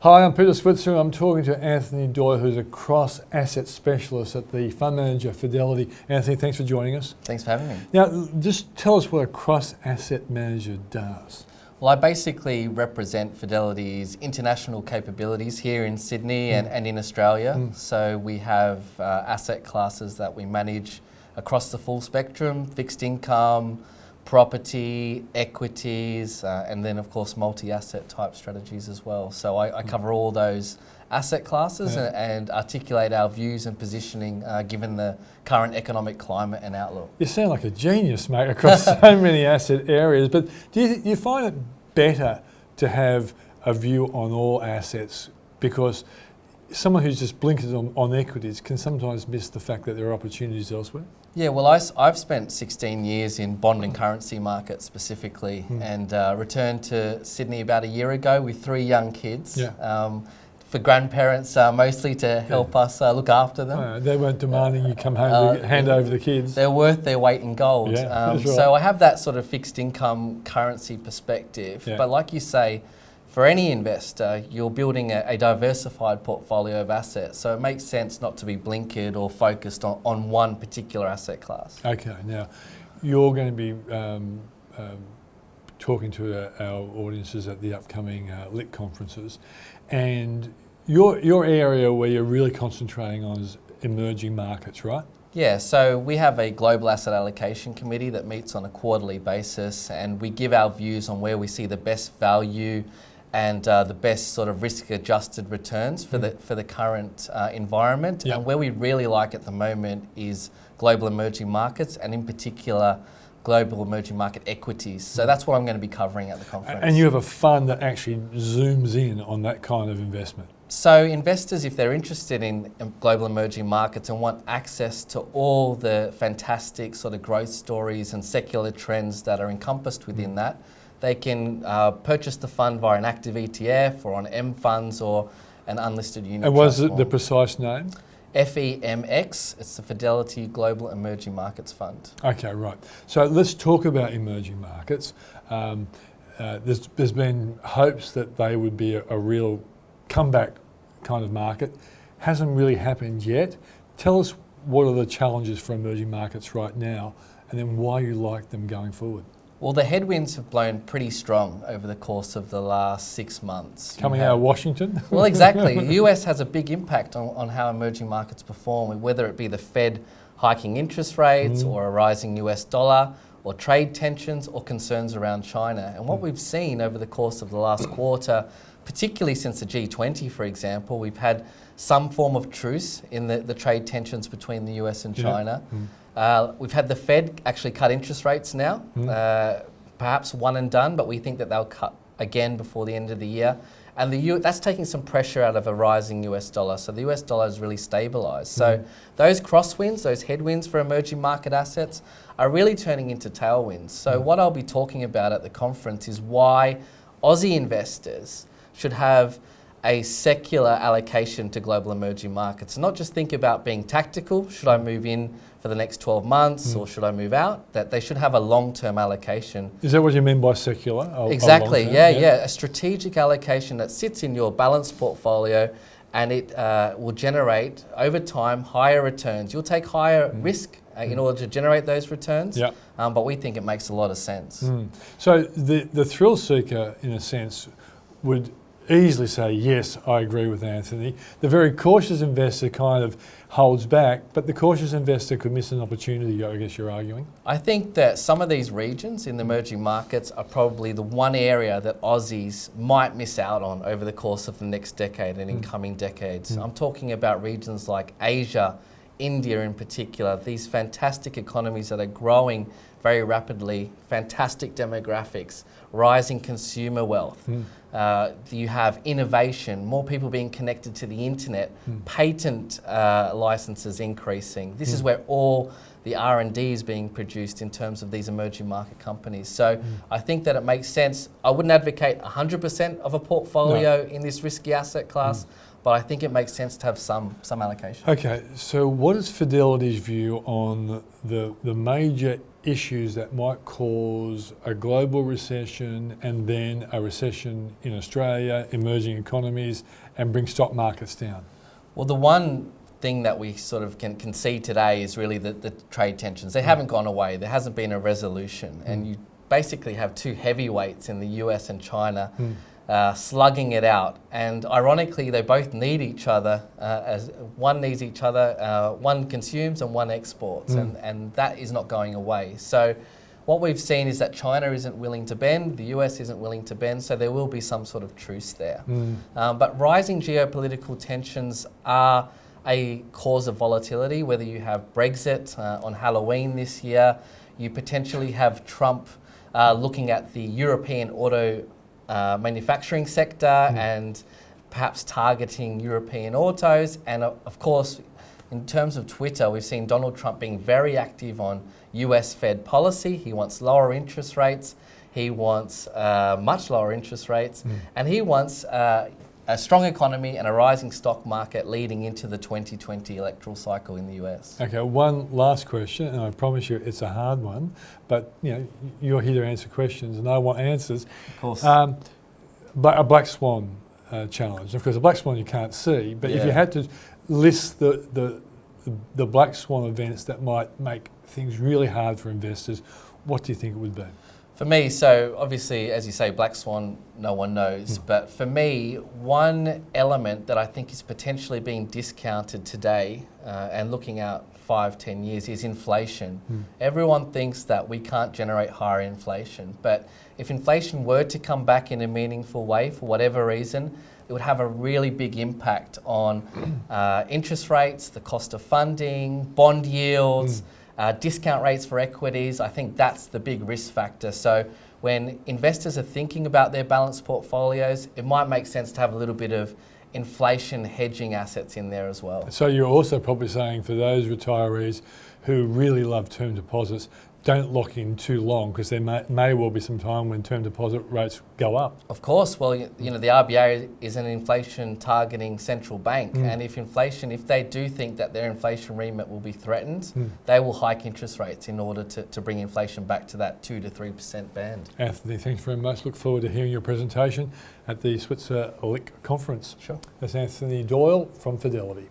Hi, I'm Peter Switzer. I'm talking to Anthony Doyle, who's a cross-asset specialist at the fund manager Fidelity. Anthony, thanks for joining us. Thanks for having me. Now, just tell us what a cross-asset manager does. Well, I basically represent Fidelity's international capabilities here in Sydney and in Australia. So we have asset classes that we manage across the full spectrum: fixed income, property, equities, and then of course multi-asset type strategies as well. So I cover all those asset classes and articulate our views and positioning given the current economic climate and outlook. You sound like a genius, mate, across so many asset areas. But do you find it better to have a view on all assets? Because someone who's just blinkered on equities can sometimes miss the fact that there are opportunities elsewhere. Yeah, well, I've spent 16 years in bond and currency markets specifically, and returned to Sydney about a year ago with 3 young kids. For grandparents mostly to help us look after them. They weren't demanding you come home to hand over the kids. They're worth their weight in gold. Right. So I have that sort of fixed income currency perspective. Yeah. But like you say, for any investor, you're building a diversified portfolio of assets. So it makes sense not to be blinkered or focused on one particular asset class. Okay, now you're going to be talking to our audiences at the upcoming LIT conferences, and your area where you're really concentrating on is emerging markets, right? Yeah, so we have a global asset allocation committee that meets on a quarterly basis, and we give our views on where we see the best value and the best sort of risk-adjusted returns for the current environment. Yep. And where we really like at the moment is global emerging markets, and in particular global emerging market equities. So that's what I'm going to be covering at the conference. And you have a fund that actually zooms in on that kind of investment. So investors, if they're interested in global emerging markets and want access to all the fantastic sort of growth stories and secular trends that are encompassed within that, they can purchase the fund via an active ETF or on M funds or an unlisted unit. And what is the precise name? FEMX, it's the Fidelity Global Emerging Markets Fund. Okay, right. So let's talk about emerging markets. There's been hopes that they would be a real comeback kind of market. Hasn't really happened yet. Tell us what are the challenges for emerging markets right now, and then why you like them going forward. Well, the headwinds have blown pretty strong over the course of the last 6 months. Coming out of Washington? Well, exactly. The US has a big impact on how emerging markets perform, whether it be the Fed hiking interest rates or a rising US dollar or trade tensions or concerns around China. And what we've seen over the course of the last quarter, particularly since the G20, for example, we've had some form of truce in the trade tensions between the US and China. We've had the Fed actually cut interest rates now, perhaps one and done, but we think that they'll cut again before the end of the year. And that's taking some pressure out of a rising US dollar. So the US dollar is really stabilised. So those crosswinds, those headwinds for emerging market assets are really turning into tailwinds. So what I'll be talking about at the conference is why Aussie investors should have a secular allocation to global emerging markets. And not just think about being tactical, should I move in for the next 12 months or should I move out? That they should have a long-term allocation. Is that what you mean by secular? Exactly, yeah. A strategic allocation that sits in your balanced portfolio, and it will generate over time higher returns. You'll take higher risk in order to generate those returns, but we think it makes a lot of sense. So the thrill seeker, in a sense, would easily say, yes, I agree with Anthony. The very cautious investor kind of holds back, but the cautious investor could miss an opportunity, I guess you're arguing. I think that some of these regions in the emerging markets are probably the one area that Aussies might miss out on over the course of the next decade and in coming decades. I'm talking about regions like Asia, India in particular, these fantastic economies that are growing very rapidly, fantastic demographics, rising consumer wealth. You have innovation, more people being connected to the internet, patent licenses increasing. This is where all the R&D is being produced in terms of these emerging market companies. So I think that it makes sense. I wouldn't advocate 100% of a portfolio in this risky asset class, but I think it makes sense to have some allocation. Okay, so what is Fidelity's view on the major issues that might cause a global recession and then a recession in Australia, emerging economies, and bring stock markets down? Well, the one thing that we sort of can see today is really the trade tensions. They haven't gone away. There hasn't been a resolution. And you basically have two heavyweights in the US and China slugging it out. And ironically, they both need each other. As one needs each other, one consumes and one exports. And that is not going away. So what we've seen is that China isn't willing to bend, the US isn't willing to bend, so there will be some sort of truce there. But rising geopolitical tensions are a cause of volatility, whether you have Brexit on Halloween this year, you potentially have Trump looking at the European auto manufacturing sector and perhaps targeting European autos. And of course, in terms of Twitter, we've seen Donald Trump being very active on US Fed policy. He wants lower interest rates. He wants much lower interest rates. And he wants a strong economy and a rising stock market leading into the 2020 electoral cycle in the US. Okay, one last question, and I promise you it's a hard one, but you're here to answer questions and I want answers. Of course. But a black swan challenge. Of course, a black swan you can't see, but if you had to list the black swan events that might make things really hard for investors, what do you think it would be? For me, so obviously, as you say, black swan, no one knows. But for me, one element that I think is potentially being discounted today and looking out 5-10 years is inflation. Everyone thinks that we can't generate higher inflation. But if inflation were to come back in a meaningful way for whatever reason, it would have a really big impact on interest rates, the cost of funding, bond yields, discount rates for equities. I think that's the big risk factor. So when investors are thinking about their balanced portfolios, it might make sense to have a little bit of inflation hedging assets in there as well. So you're also probably saying for those retirees who really love term deposits, don't lock in too long because there may well be some time when term deposit rates go up. Of course. Well, the RBA is an inflation targeting central bank, and if they do think that their inflation remit will be threatened, they will hike interest rates in order to bring inflation back to that 2 to 3% band. Anthony, thanks very much. Look forward to hearing your presentation at the Switzer LIC conference. Sure. That's Anthony Doyle from Fidelity.